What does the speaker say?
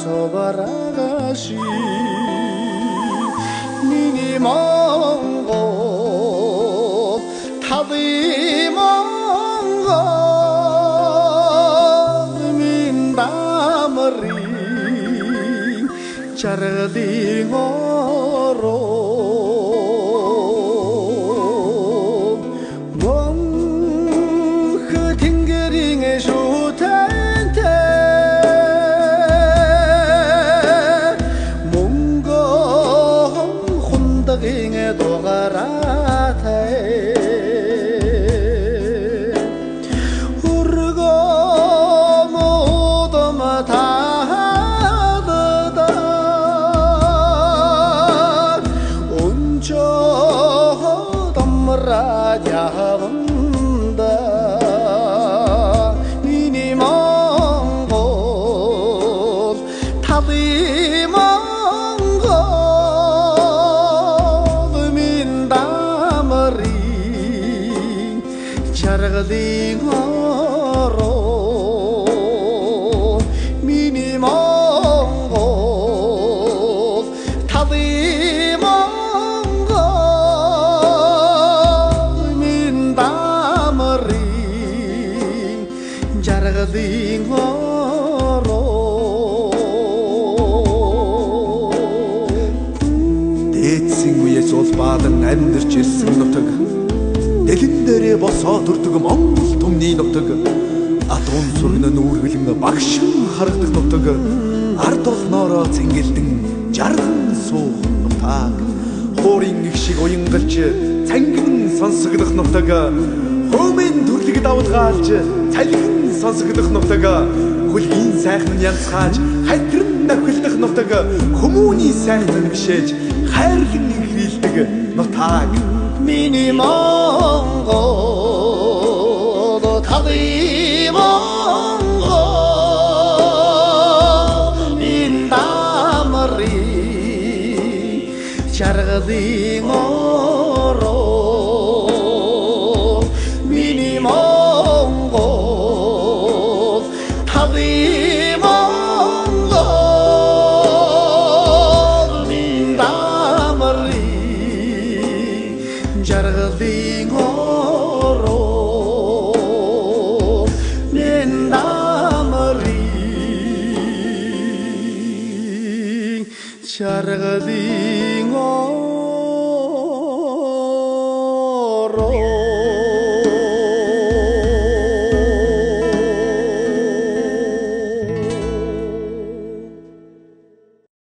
소바라가시 니니 몽고 타디 몽고 민다머리 자르디 고로 몽그 팅그링의 쇼탄테 잉에 도가라타에 우르고 모두 마타하다 온조 덤라자본다 니니 몽고 타디 몽고 자르디 고로 미니 몽고 타디 몽고 민다머리 자르디 고로 дээдсийн үеэс уул баадан амьдарч ирсэн нутаг дэлэн дээрээ босоо төрдөг Монгол түмний нутаг адуун сүргэн нүүргэлэн багшин харагдах нутаг ард олноороо цэнгэлдэн жарган суух нутаг хуурын их шиг уянгалж цангин сонсогдох нутаг хөөмийн төрлөг давлгаалж цалгин сонсогдох нутаг хөлгийн сайхан янцгааж хайтран нөхөлдөх нутаг хүмүүний сайхан бишээж хайрлан ихрийлдэг нутаг 미니 몽고 타디 몽고 민다머리 자르디 고로 미니 몽고 타디 몽고 민다머리 자르디 고로 민다머리 자르디 고로